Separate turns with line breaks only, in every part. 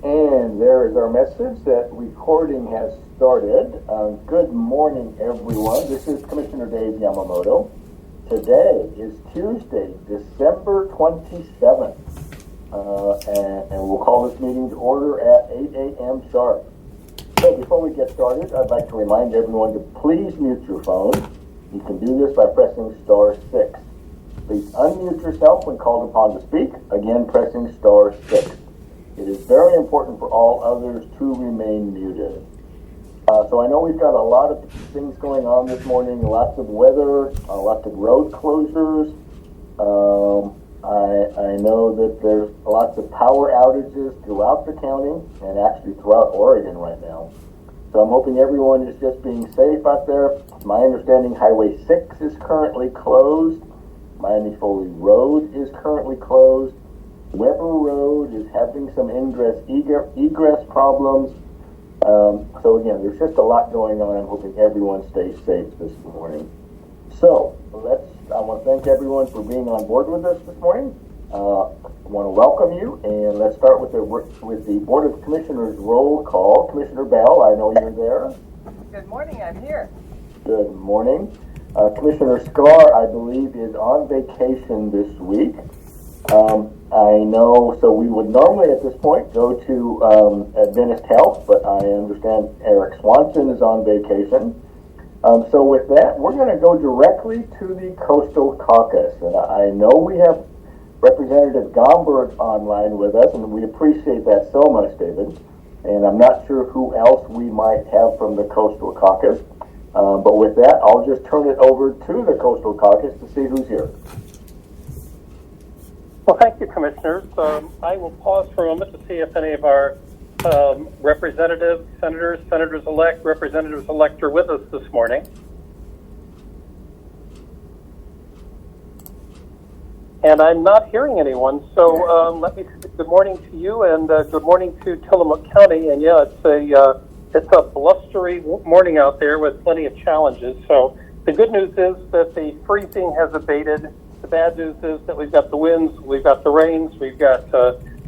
And there is our message that recording has started. Good morning, everyone. This is Commissioner Dave Yamamoto. Today is Tuesday, December 27th, and we'll call this meeting to order at 8 a.m. sharp. So before we get started, I'd like to remind everyone to please mute your phone. You can do this by pressing star 6. Please unmute yourself when called upon to speak, again pressing star 6. It is very important for all others to remain muted. So I know we've got a lot of things going on this morning, lots of weather, lots of road closures. I know that there's lots of power outages throughout the county and actually throughout Oregon right now. So I'm hoping everyone is just being safe out there. My understanding, Highway 6 is currently closed. Miami Foley Road is currently closed. Weber Road is having some egress problems. So again, there's just a lot going on. I'm hoping everyone stays safe this morning. So I want to thank everyone for being on board with us this morning. I want to welcome you, and let's start with the Board of Commissioners roll call. Commissioner Bell, I know you're there.
Good morning, I'm here.
Good morning. Commissioner Sklar, I believe, is on vacation this week. I know, so we would normally at this point go to Adventist Health, but I understand Eric Swanson is on vacation. So with that, we're going to go directly to the Coastal Caucus. And I know we have Representative Gomberg online with us, and we appreciate that so much, David. And I'm not sure who else we might have from the Coastal Caucus. But with that, I'll just turn it over to the Coastal Caucus to see who's here.
Well, thank you, Commissioners. I will pause for a moment to see if any of our representatives, senators-elect, representatives-elect are with us this morning. And I'm not hearing anyone, so let me say good morning to you and good morning to Tillamook County. And yeah, it's a blustery morning out there with plenty of challenges. So the good news is that the freezing has abated. The bad news is that we've got the winds, we've got the rains, we've got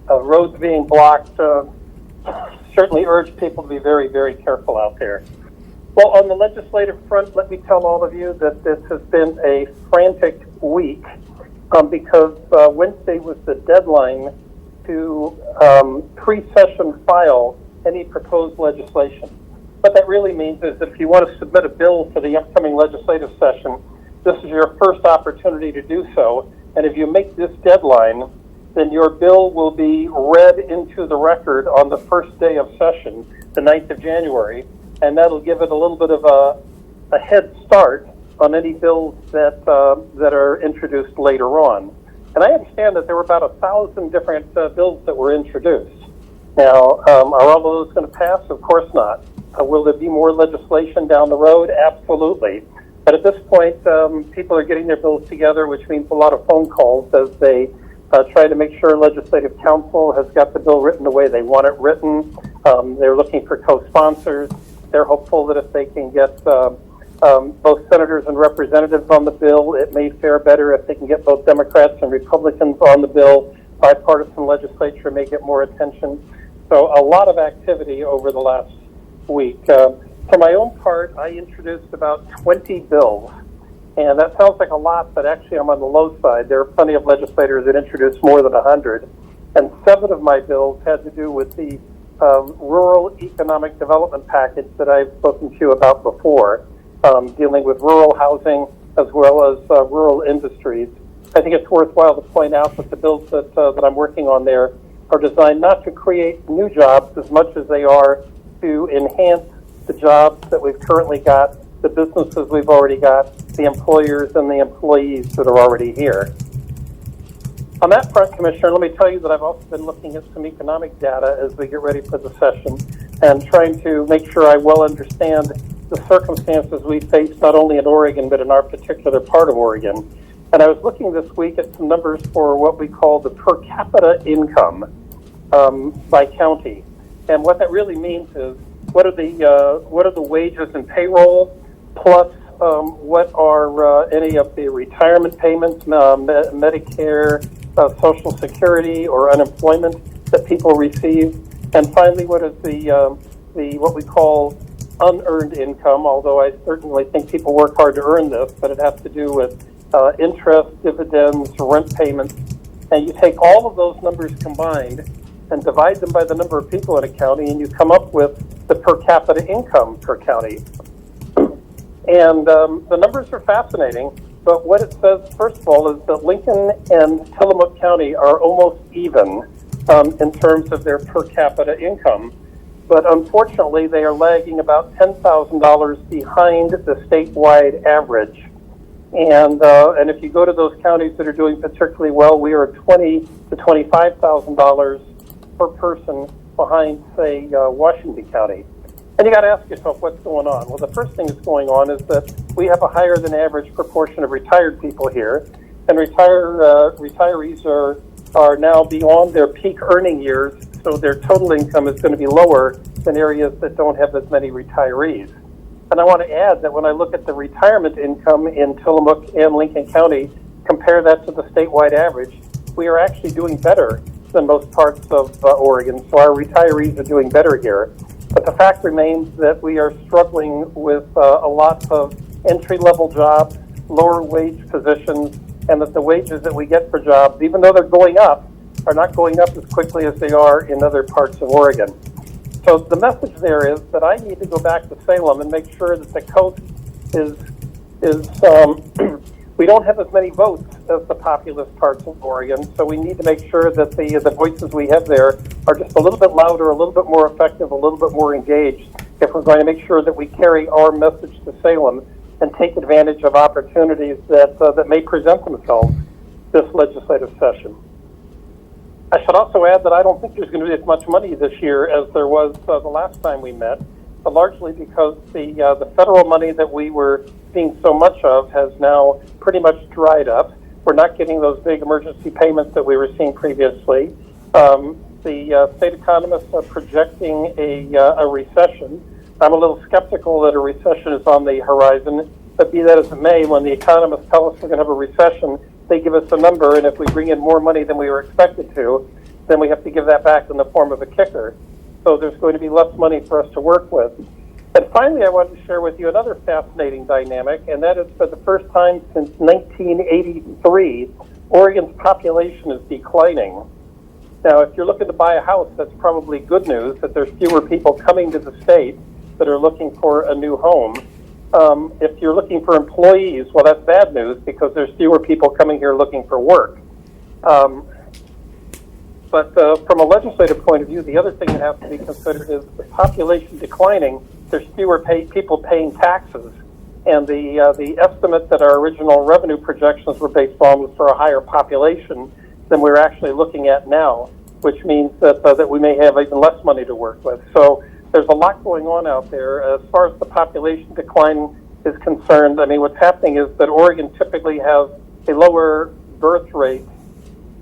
roads being blocked. Certainly urge people to be very, very careful out there. Well, on the legislative front, let me tell all of you that this has been a frantic week because Wednesday was the deadline to pre-session file any proposed legislation. What that really means is if you want to submit a bill for the upcoming legislative session, this is your first opportunity to do so. And if you make this deadline, then your bill will be read into the record on the first day of session, the 9th of January, and that'll give it a little bit of a head start on any bills that are introduced later on. And I understand that there were about 1,000 different bills that were introduced. Now, are all of those going to pass? Of course not. Will there be more legislation down the road? Absolutely. But at this point, people are getting their bills together, which means a lot of phone calls as they try to make sure Legislative Council has got the bill written the way they want it written. They're looking for co-sponsors. They're hopeful that if they can get both senators and representatives on the bill, it may fare better if they can get both Democrats and Republicans on the bill. Bipartisan legislature may get more attention. So a lot of activity over the last week. For my own part, I introduced about 20 bills, and that sounds like a lot, but actually I'm on the low side. There are plenty of legislators that introduced more than 100, and 7 of my bills had to do with the rural economic development package that I've spoken to you about before, dealing with rural housing as well as rural industries. I think it's worthwhile to point out that the bills that I'm working on there are designed not to create new jobs as much as they are to enhance the jobs that we've currently got, the businesses we've already got, the employers and the employees that are already here. On that front, Commissioner, let me tell you that I've also been looking at some economic data as we get ready for the session and trying to make sure I well understand the circumstances we face not only in Oregon but in our particular part of Oregon. And I was looking this week at some numbers for what we call the per capita income by county. And what that really means is what are the wages and payroll plus what are any of the retirement payments, Medicare, Social Security, or unemployment that people receive. And finally, what is the what we call unearned income, although I certainly think people work hard to earn this, but it has to do with interest, dividends, rent payments. And you take all of those numbers combined and divide them by the number of people in a county, and you come up with the per capita income per county. And the numbers are fascinating, but what it says, first of all, is that Lincoln and Tillamook County are almost even in terms of their per capita income. But unfortunately, they are lagging about $10,000 behind the statewide average. And if you go to those counties that are doing particularly well, we are $20,000 to $25,000 per person behind, say, Washington County. And you got to ask yourself what's going on. Well, the first thing that's going on is that we have a higher than average proportion of retired people here, and retirees are now beyond their peak earning years, so their total income is going to be lower than areas that don't have as many retirees. And I want to add that when I look at the retirement income in Tillamook and Lincoln County, compare that to the statewide average, we are actually doing better than most parts of Oregon, so our retirees are doing better here. But the fact remains that we are struggling with a lot of entry-level jobs, lower wage positions, and that the wages that we get for jobs, even though they're going up, are not going up as quickly as they are in other parts of Oregon. So the message there is that I need to go back to Salem and make sure that the coast is we don't have as many votes as the populous parts of Oregon, so we need to make sure that the voices we have there are just a little bit louder, a little bit more effective, a little bit more engaged if we're going to make sure that we carry our message to Salem and take advantage of opportunities that may present themselves this legislative session. I should also add that I don't think there's going to be as much money this year as there was the last time we met, but largely because the federal money that we were seeing so much of has now pretty much dried up. We're not getting those big emergency payments that we were seeing previously. The state economists are projecting a recession. I'm a little skeptical that a recession is on the horizon, but be that as it may, when the economists tell us we're going to have a recession, they give us a number, and if we bring in more money than we were expected to, then we have to give that back in the form of a kicker. So there's going to be less money for us to work with. And finally, I wanted to share with you another fascinating dynamic, and that is for the first time since 1983, Oregon's population is declining. Now, if you're looking to buy a house, that's probably good news, that there's fewer people coming to the state that are looking for a new home. If you're looking for employees, well, that's bad news because there's fewer people coming here looking for work. But from a legislative point of view, the other thing that has to be considered is the population declining. There's fewer people paying taxes, and the estimate that our original revenue projections were based on was for a higher population than we're actually looking at now, which means that we may have even less money to work with. So there's a lot going on out there. As far as the population decline is concerned, I mean, what's happening is that Oregon typically has a lower birth rate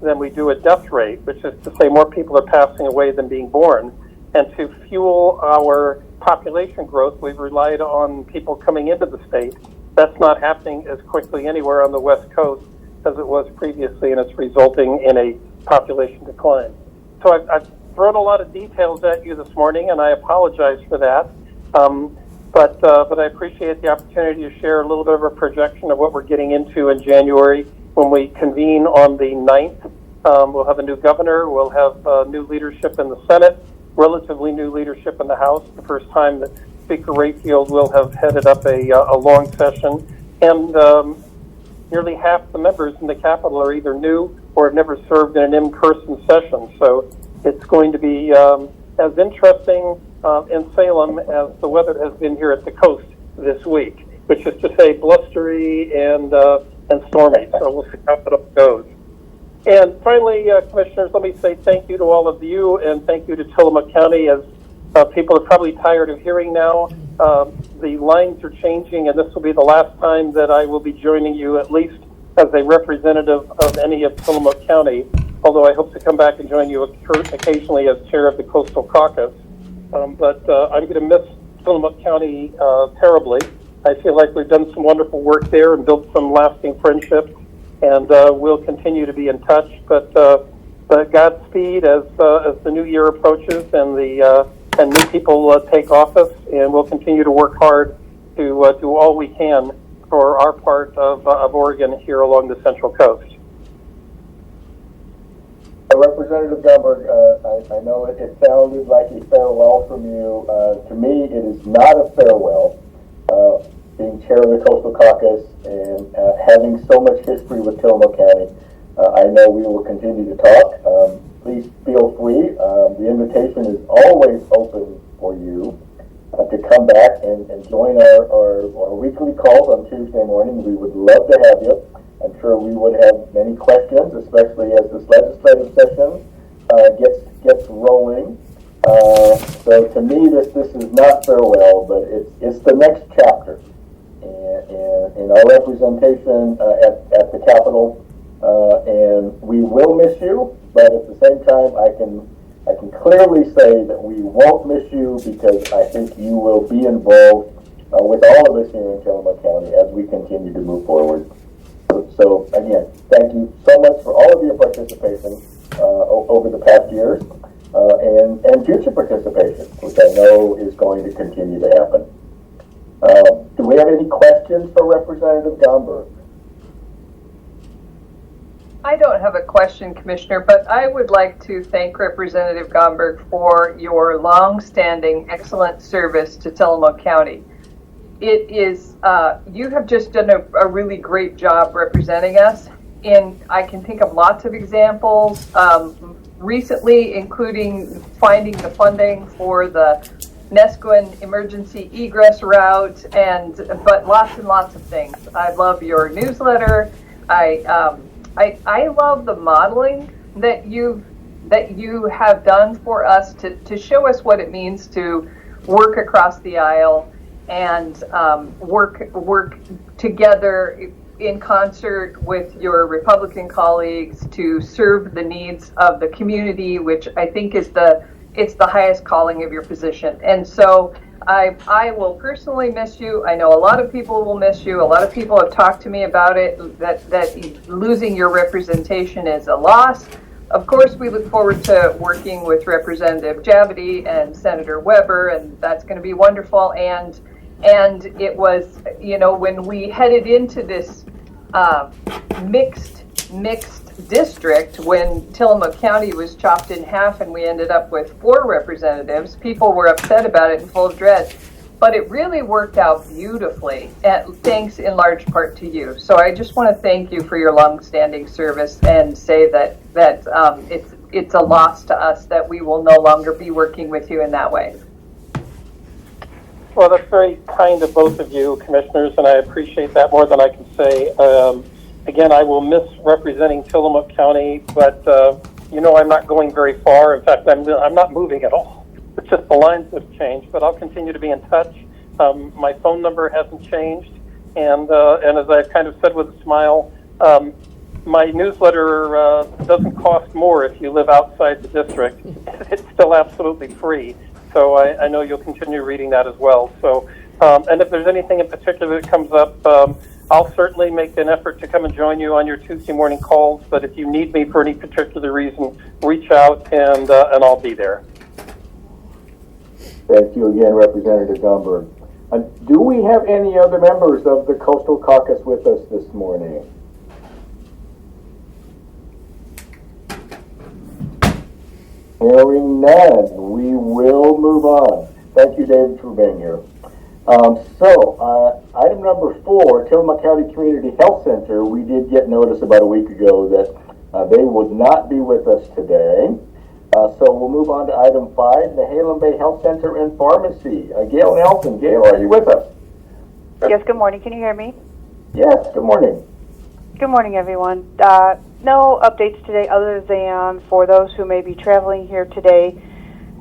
than we do a death rate, which is to say more people are passing away than being born. And to fuel our population growth, we've relied on people coming into the state. That's not happening as quickly anywhere on the West Coast as it was previously, and it's resulting in a population decline. So I've thrown a lot of details at you this morning, and I apologize for that. But I appreciate the opportunity to share a little bit of a projection of what we're getting into in January when we convene on the 9th. We'll have a new governor. We'll have new leadership in the Senate, relatively new leadership in the House. The first time that Speaker Rayfield will have headed up a long session. And nearly half the members in the Capitol are either new or have never served in an in-person session. So it's going to be as interesting in Salem as the weather has been here at the coast this week, which is to say blustery and stormy. So we'll see how it all goes. And finally, Commissioners, let me say thank you to all of you, and thank you to Tillamook County. As people are probably tired of hearing now, the lines are changing, and this will be the last time that I will be joining you, at least as a representative of any of Tillamook County, although I hope to come back and join you occasionally as chair of the Coastal Caucus. But I'm going to miss Tillamook County terribly. I feel like we've done some wonderful work there and built some lasting friendships, and we'll continue to be in touch. But Godspeed as the new year approaches and new people take office, and we'll continue to work hard to do all we can for our part of Oregon here along the Central Coast.
Representative Gumberg, I know it sounded like a farewell from you. To me, it is not a farewell. Being chair of the Coastal Caucus and having so much history with Tillamook County, I know we will continue to talk. Please feel free. The invitation is always open for you to come back and join our weekly calls on Tuesday morning. We would love to have you. I'm sure we would have many questions, especially as this legislative session gets rolling. So to me, this is not farewell, but it's the next chapter. And in our representation at the Capitol, and we will miss you, but at the same time, I can clearly say that we won't miss you because I think you will be involved with all of us here in Tillamook County as we continue to move forward. So again, thank you so much for all of your participation over the past years and future participation, which I know is going to continue to happen. Do we have any questions for Representative Gumberg?
I don't have a question, Commissioner, but I would like to thank Representative Gumberg for your long-standing excellent service to Tillamook County. It is, you have just done a really great job representing us, and I can think of lots of examples recently, including finding the funding for the Nesquin emergency egress route, but lots and lots of things. I love your newsletter. I love the modeling that you have done for us to show us what it means to work across the aisle and work together in concert with your Republican colleagues to serve the needs of the community, which I think is it's the highest calling of your position. And so I will personally miss you. I know a lot of people will miss you. A lot of people have talked to me about it, that losing your representation is a loss. Of course, we look forward to working with Representative Javity and Senator Weber, and that's going to be wonderful. And it was, when we headed into this mixed district, when Tillamook County was chopped in half and we ended up with 4 representatives, people were upset about it and full of dread. But it really worked out beautifully, thanks in large part to you. So I just want to thank you for your long-standing service and say that it's a loss to us that we will no longer be working with you in that way.
Well, that's very kind of both of you, commissioners, and I appreciate that more than I can say. Again, I will miss representing Tillamook County, but I'm not going very far. In fact, I'm not moving at all. It's just the lines have changed, but I'll continue to be in touch. My phone number hasn't changed, and as I've kind of said with a smile, my newsletter doesn't cost more if you live outside the district. It's still absolutely free. So I know you'll continue reading that as well. So, and if there's anything in particular that comes up, I'll certainly make an effort to come and join you on your Tuesday morning calls. But if you need me for any particular reason, reach out and I'll be there.
Thank you again, Representative Gumberg. Do we have any other members of the Coastal Caucus with us this morning? Hearing none, we will move on. Thank you, David, for being here. Item number 4, Tillamook County Community Health Center. We did get notice about a week ago that they would not be with us today. So we'll move on to item 5, the Halem Bay Health Center and Pharmacy. Gail Nelson. Gail, are you with us?
Yes, good morning. Can you hear me?
Yes, good morning.
Good morning, everyone. No updates today other than for those who may be traveling here today.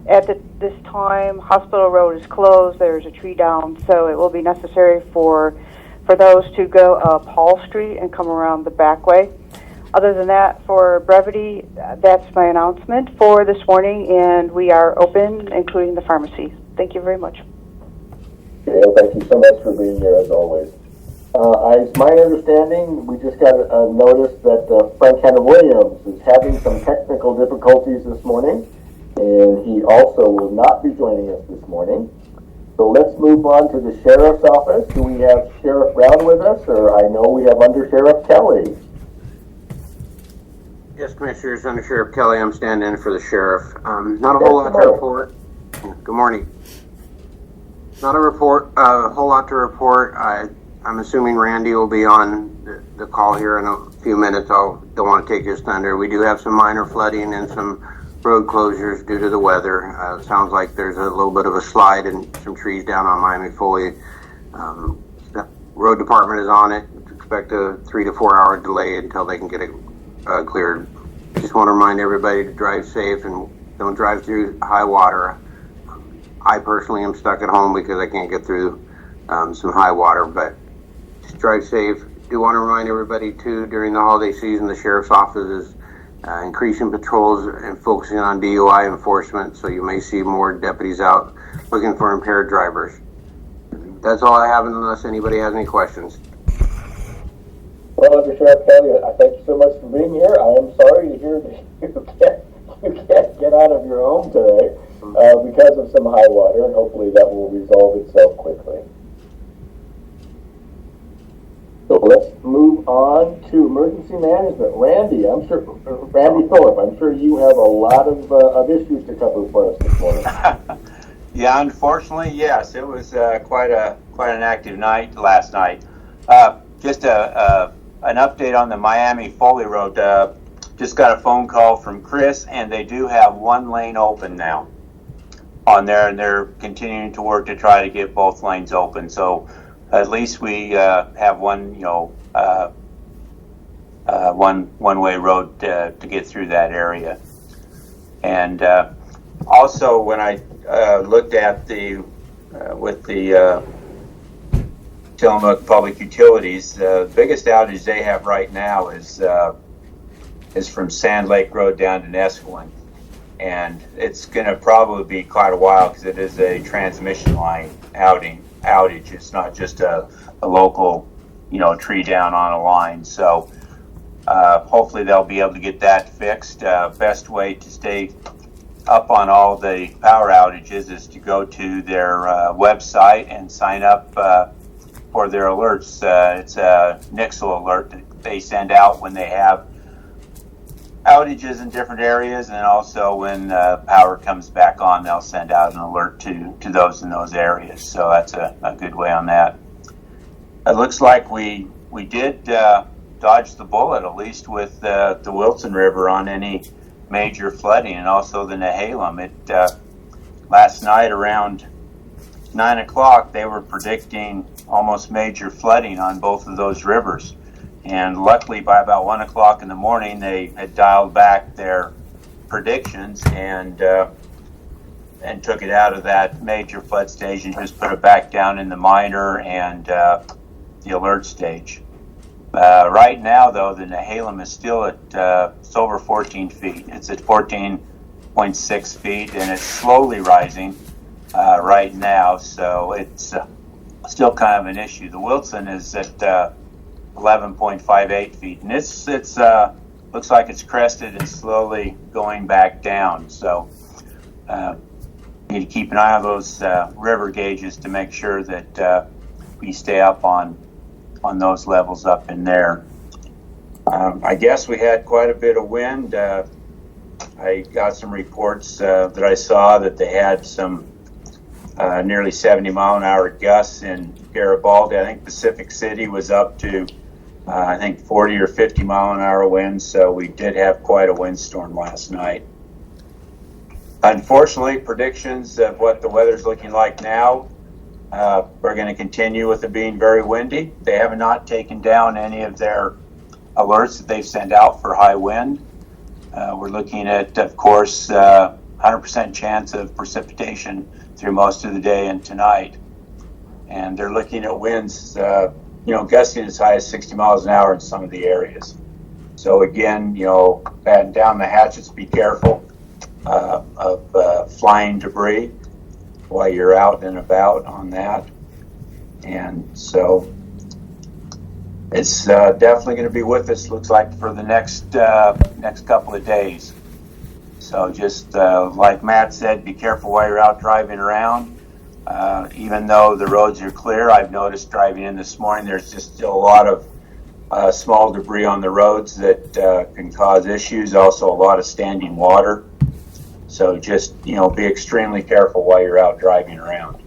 At this time, Hospital Road is closed. There's a tree down, so it will be necessary for those to go up Hall Street and come around the back way. Other than that, for brevity, that's my announcement for this morning, and we are open, including the pharmacy. Thank you very much.
Gail, thank you so much for being here as always. It's my understanding, we just got a notice that Frank Henry Williams is having some technical difficulties this morning, and he also will not be joining us this morning. So let's move on to the Sheriff's Office. Do we have Sheriff Brown with us, or I know we have Under Sheriff Kelly?
Yes, Commissioners, Under Sheriff Kelly. I'm standing in for the Sheriff. Not a whole lot to report. Good morning. Not a whole lot to report. I'm assuming Randy will be on the call here in a few minutes. Don't want to take his thunder. We do have some minor flooding and some road closures due to the weather. It sounds like there's a little bit of a slide and some trees down on Miami Foley. The road department is on it. Expect a 3 to 4 hour delay until they can get it cleared. Just want to remind everybody to drive safe and don't drive through high water. I personally am stuck at home because I can't get through some high water, but just drive safe. Do want to remind everybody too, during the holiday season, the Sheriff's Office is increasing patrols and focusing on DUI enforcement, so you may see more deputies out looking for impaired drivers. That's all I have unless anybody has any questions.
Well, Under Sheriff Kelly, I thank you so much for being here. I am sorry to hear that you can't get out of your home today because of some high water, and hopefully that will resolve itself quickly. So let's move on to emergency management. Randy Thorpe, I'm sure you have a lot of issues to cover for us this morning.
Yeah, unfortunately, yes. It was quite an active night last night. Just an update on the Miami Foley Road. Just got a phone call from Chris, and they do have one lane open now on there, and they're continuing to work to try to get both lanes open. So at least we have one, one-way road to get through that area. And also, when I looked at with the Tillamook Public Utilities, the biggest outage they have right now is from Sand Lake Road down to Nesquin, and it's going to probably be quite a while because it is a transmission line outage. It's not just a local, tree down on a line. So hopefully they'll be able to get that fixed. Best way to stay up on all the power outages is to go to their website and sign up for their alerts. It's a Nixle alert that they send out when they have outages in different areas, and also when power comes back on, they'll send out an alert to those in those areas. So that's a good way on that. It looks like we did dodge the bullet, at least with the Wilson River on any major flooding, and also the Nehalem. Last night around 9 o'clock, they were predicting almost major flooding on both of those rivers. And luckily, by about 1 o'clock in the morning, they had dialed back their predictions and took it out of that major flood stage and just put it back down in the minor and the alert stage. Right now, though, the Nehalem is still at it's over 14 feet. It's at 14.6 feet, and it's slowly rising right now. So it's still kind of an issue. The Wilson is at 11.58 feet, and it's looks like it's crested and slowly going back down. So need to keep an eye on those river gauges to make sure that we stay up on those levels up in there. I guess we had quite a bit of wind. I got some reports that I saw that they had some nearly 70 mile an hour gusts in Garibaldi. I think Pacific City was up to 40 or 50 mile an hour winds, so we did have quite a windstorm last night. Unfortunately, predictions of what the weather's looking like now are going to continue with it being very windy. They have not taken down any of their alerts that they've sent out for high wind. We're looking at, of course, 100% chance of precipitation through most of the day and tonight. And they're looking at winds gusting as high as 60 miles an hour in some of the areas. So again, batten down the hatches, be careful of flying debris while you're out and about on that. And so it's definitely going to be with us. Looks like for the next couple of days. So just like Matt said, be careful while you're out driving around. Even though the roads are clear, I've noticed driving in this morning, there's just still a lot of small debris on the roads that can cause issues. Also, a lot of standing water. So just, be extremely careful while you're out driving around.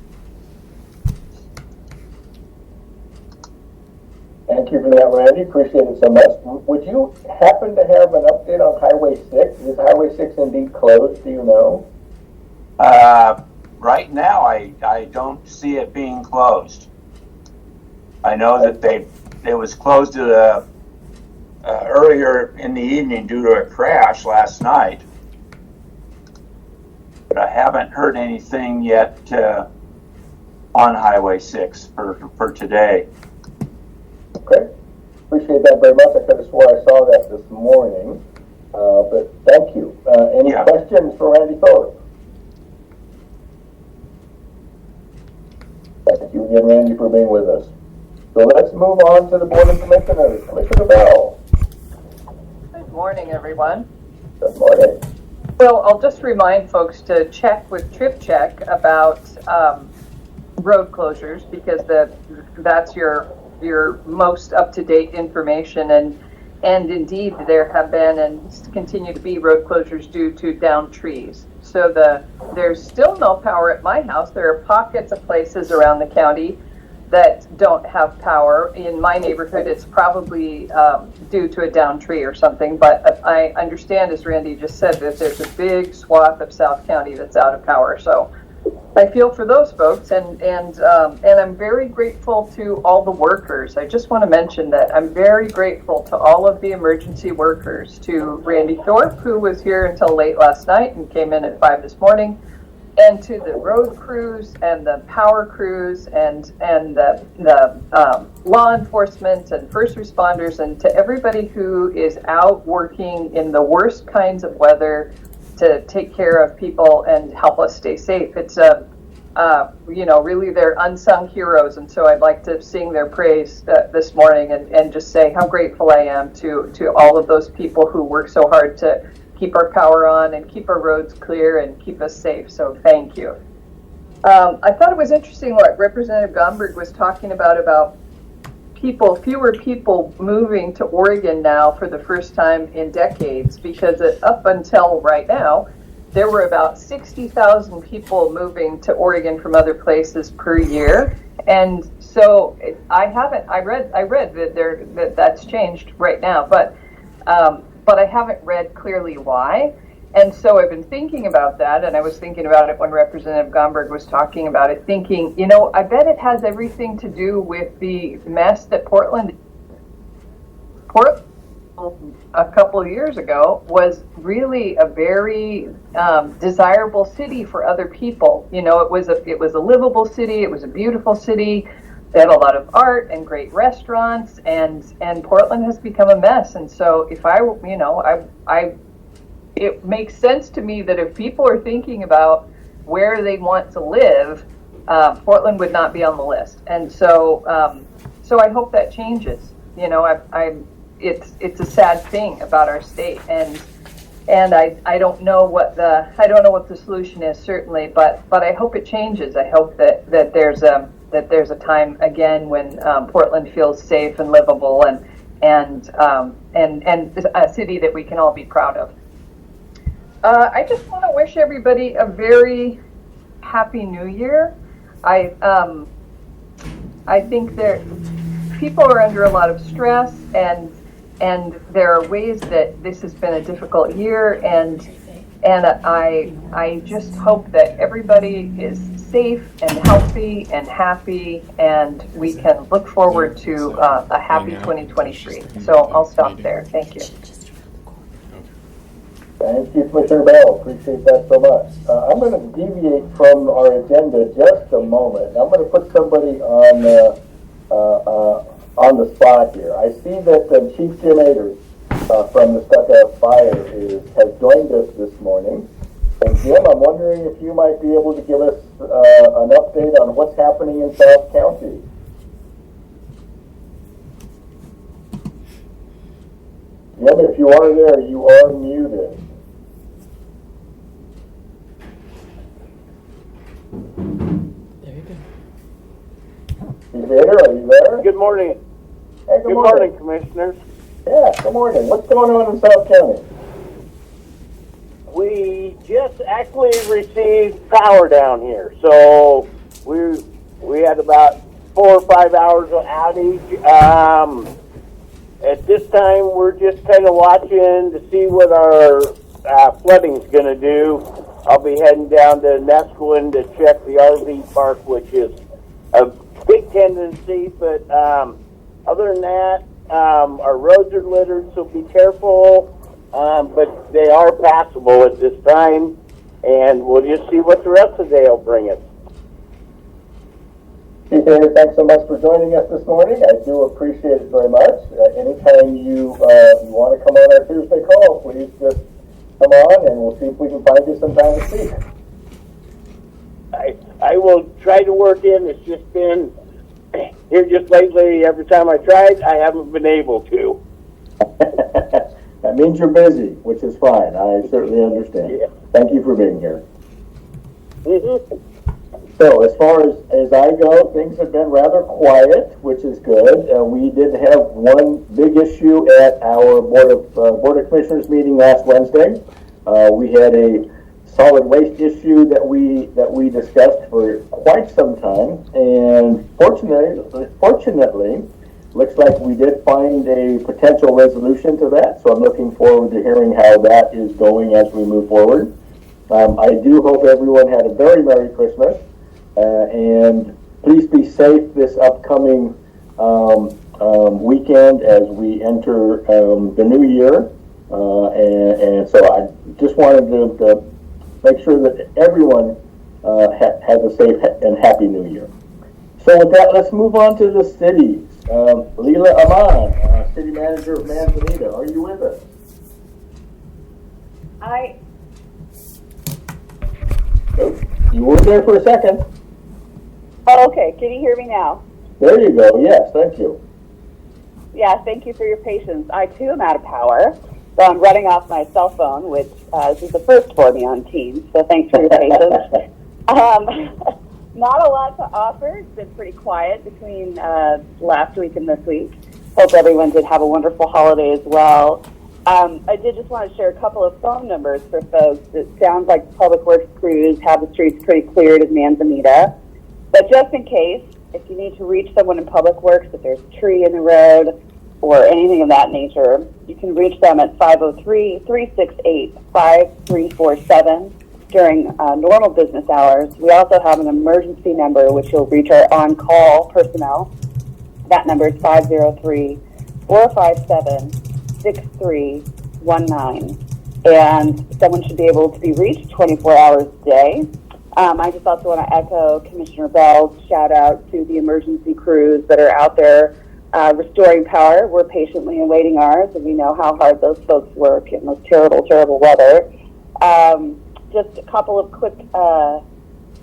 Thank you for that, Randy. Appreciate it so much. Would you happen to have an update on Highway 6? Is Highway 6 indeed closed? Do you know?
Right now, I don't see it being closed. I know that it was closed earlier in the evening due to a crash last night. But I haven't heard anything yet on Highway 6 for today.
Okay. Appreciate that very much. I could have swore I saw that this morning. But thank you. Any questions for Randy Thorpe? Thank you again, Randy, for being with us. So let's move on to the Board of Commissioners. Commissioner Bell.
Good morning, everyone.
Good morning.
Well, I'll just remind folks to check with TripCheck about road closures, because that's your most up-to-date information, and indeed there have been and continue to be road closures due to downed trees. So there's still no power at my house. There are pockets of places around the county that don't have power. In my neighborhood, it's probably due to a downed tree or something, but I understand, as Randy just said, that there's a big swath of South County that's out of power. So I feel for those folks, and I'm very grateful to all the workers. I just want to mention that I'm very grateful to all of the emergency workers, to Randy Thorpe, who was here until late last night and came in at 5 this morning, and to the road crews and the power crews and the law enforcement and first responders, and to everybody who is out working in the worst kinds of weather to take care of people and help us stay safe. It's really they're unsung heroes, and so I'd like to sing their praise this morning and just say how grateful I am to all of those people who work so hard to keep our power on and keep our roads clear and keep us safe. So thank you. I thought it was interesting what Representative Gomberg was talking about fewer people moving to Oregon now for the first time in decades, because up until right now, there were about 60,000 people moving to Oregon from other places per year. And so I read that that's changed right now, but I haven't read clearly why. And so I've been thinking about that, and I was thinking about it when Representative Gomberg was talking about it, thinking, I bet it has everything to do with the mess that Portland a couple of years ago was really a very desirable city for other people. It was a livable city. It was a beautiful city. They had a lot of art and great restaurants, and Portland has become a mess. And so if it makes sense to me that if people are thinking about where they want to live, Portland would not be on the list. And so I hope that changes. It's a sad thing about our state, and I don't know what the solution is, certainly, but I hope it changes. I hope that there's a time again when Portland feels safe and livable and a city that we can all be proud of. I just want to wish everybody a very happy New Year. I think people are under a lot of stress, and there are ways that this has been a difficult year, and I just hope that everybody is safe and healthy and happy, and we can look forward to a happy 2023. So I'll stop there. Thank you.
Thank you, Commissioner Bell. Appreciate that so much. I'm going to deviate from our agenda just a moment. I'm going to put somebody on the spot here. I see that Chief Jim Aders from the Stuck Out Fire has joined us this morning. And Jim, I'm wondering if you might be able to give us an update on what's happening in South County. Jim, if you are there, you are muted.
There you go.
Vader, are you there?
Good morning.
Hey,
Good morning, Commissioners.
Yeah, good morning. What's going on in South County?
We just actually received power down here, so we had about 4 or 5 hours of outage. At this time, we're just kind of watching to see what our flooding's going to do. I'll be heading down to Nesquin to check the RV park, which is a big tendency, but other than that, our roads are littered, so be careful. But they are passable at this time, and we'll just see what the rest of the day will bring us.
Chief Vader, thanks so much for joining us this morning. I do appreciate it very much. Anytime you want to come on our Tuesday call, please just come on and we'll see if we can find you some time to speak.
I will try to work in. It's just been here just lately. Every time I tried, I haven't been able to.
That means you're busy, which is fine. I certainly understand.
Yeah.
Thank you for being here.
Mm-hmm.
So as far as I go, things have been rather quiet, which is good. We did have one big issue at our Board of Commissioners meeting last Wednesday. We had a solid waste issue that we discussed for quite some time, and fortunately, looks like we did find a potential resolution to that. So I'm looking forward to hearing how that is going as we move forward. I do hope everyone had a very Merry Christmas. And please be safe this upcoming weekend as we enter the new year. And so I just wanted to make sure that everyone has a safe and happy new year. So with that, let's move on to the cities. Leila Aman, City Manager of Manzanita, are you with us? Oh, you were there for a second.
Oh, okay. Can you hear me now?
There you go. Yes, thank you.
Yeah, thank you for your patience. I too am out of power, so I'm running off my cell phone, which this is the first for me on Teams, so thanks for your patience. Not a lot to offer. It's been pretty quiet between last week and this week. Hope everyone did have a wonderful holiday as well. I did just want to share a couple of phone numbers for folks. It sounds like Public Works crews have the streets pretty cleared in Manzanita. But just in case, if you need to reach someone in Public Works, if there's a tree in the road or anything of that nature, you can reach them at 503-368-5347 during normal business hours. We also have an emergency number, which you'll reach our on-call personnel. That number is 503-457-6319. And someone should be able to be reached 24 hours a day. I just also want to echo Commissioner Bell's shout out to the emergency crews that are out there restoring power. We're patiently awaiting ours, and we know how hard those folks work in this terrible, terrible weather. Just a couple of quick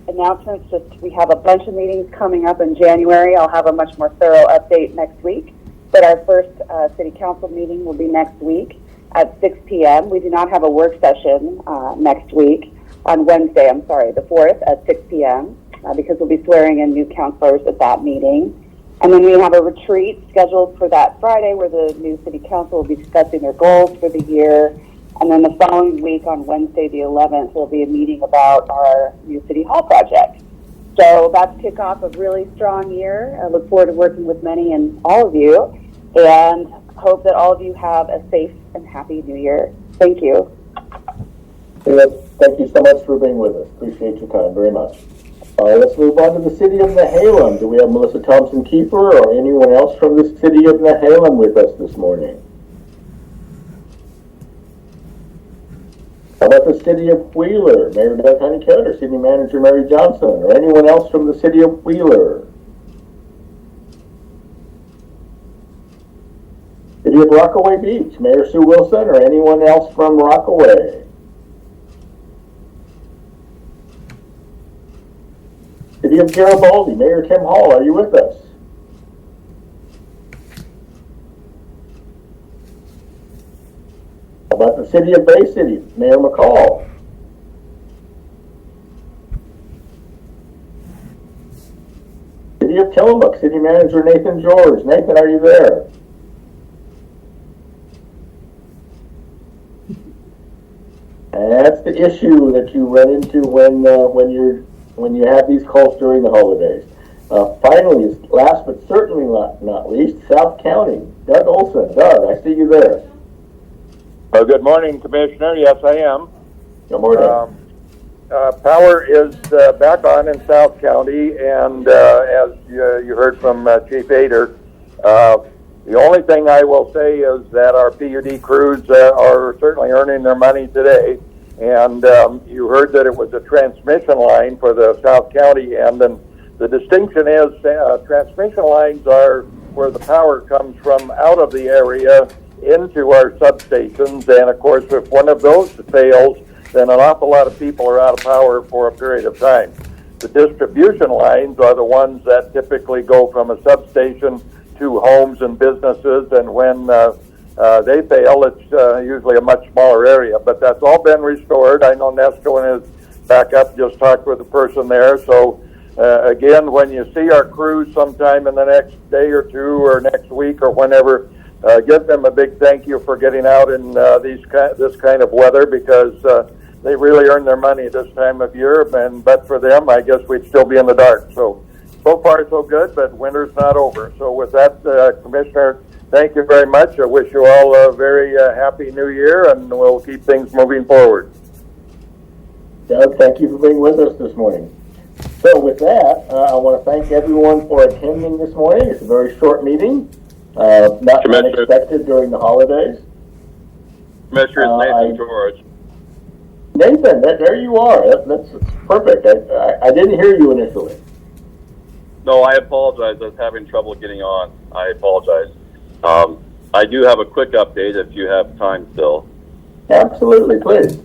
announcements. We have a bunch of meetings coming up in January. I'll have a much more thorough update next week. But our first City Council meeting will be next week at 6 p.m. We do not have a work session next week. On Wednesday, the 4th at 6 p.m. Because we'll be swearing in new councilors at that meeting. And then we have a retreat scheduled for that Friday where the new city council will be discussing their goals for the year. And then the following week on Wednesday, the 11th, will be a meeting about our new city hall project. So that's kickoff of a really strong year. I look forward to working with many and all of you, and hope that all of you have a safe and happy new year. Thank you.
Thank you so much for being with us. Appreciate your time very much. Let's move on to the city of Nehalem. Do we have Melissa Thompson-Kiefer or anyone else from the city of Nehalem with us this morning? How about the city of Wheeler? Mayor Doug Honeycutt or City Manager Mary Johnson or anyone else from the city of Wheeler? City of Rockaway Beach, Mayor Sue Wilson or anyone else from Rockaway? City of Garibaldi, Mayor Tim Hall, are you with us? City of Bay City, Mayor McCall. City of Tillamook, City Manager Nathan George. Nathan, are you there? And that's the issue that you run into when you have these calls during the holidays. Finally, last but certainly not least, South County. Doug Olson. Doug, I see you there.
Good morning, Commissioner. Yes, I am.
Good morning.
Power is back on in South County, and as you heard from Chief Ader, the only thing I will say is that our PUD crews are certainly earning their money today. And you heard that it was a transmission line for the South County end, and the distinction is transmission lines are where the power comes from out of the area into our substations, and of course if one of those fails, then an awful lot of people are out of power for a period of time. The distribution lines are the ones that typically go from a substation to homes and businesses, and when they fail, it's usually a much smaller area, but that's all been restored. I know Nesco is back up, just talked with the person there, so again, when you see our crews sometime in the next day or two or next week or whenever, give them a big thank you for getting out in this kind of weather, because they really earn their money this time of year, but for them, I guess we'd still be in the dark. So far so good, but winter's not over. So with that, Commissioner, thank you very much. I wish you all a very happy new year, and we'll keep things moving forward.
Doug, thank you for being with us this morning. So with that, I want to thank everyone for attending this morning. It's a very short meeting, not unexpected during the holidays.
Commissioner Nathan George.
Nathan, there you are. That's perfect. I didn't hear you initially.
No, I apologize. I was having trouble getting on. I apologize. I do have a quick update if you have time still.
Absolutely, please.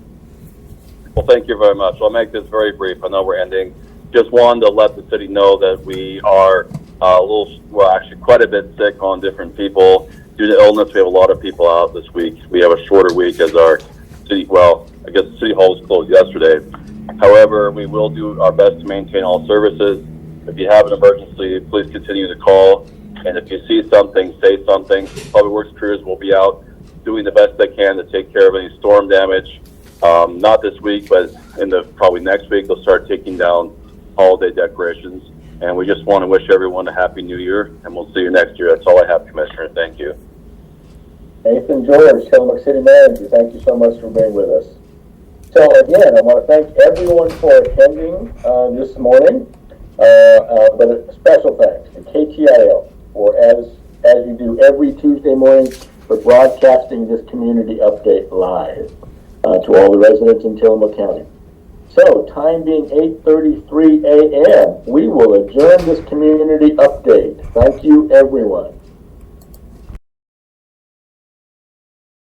Well, thank you very much. I'll make this very brief. I know we're ending. Just wanted to let the city know that we are actually quite a bit sick on different people. Due to illness, we have a lot of people out this week. We have a shorter week as our city, I guess the city hall was closed yesterday. However, we will do our best to maintain all services. If you have an emergency, please continue to call. And if you see something, say something. Public Works crews will be out doing the best they can to take care of any storm damage. Not this week, but probably next week, they'll start taking down holiday decorations. And we just want to wish everyone a happy new year, and we'll see you next year. That's all I have, Commissioner. Thank you.
Nathan George, Tillamook City Manager, thank you so much for being with us. So again, I want to thank everyone for attending this morning, but a special thanks to KTIL for, as you do every Tuesday morning, for broadcasting this community update live to all the residents in Tillamook County. So, time being 8:33 a.m., we will adjourn this community update. Thank you, everyone.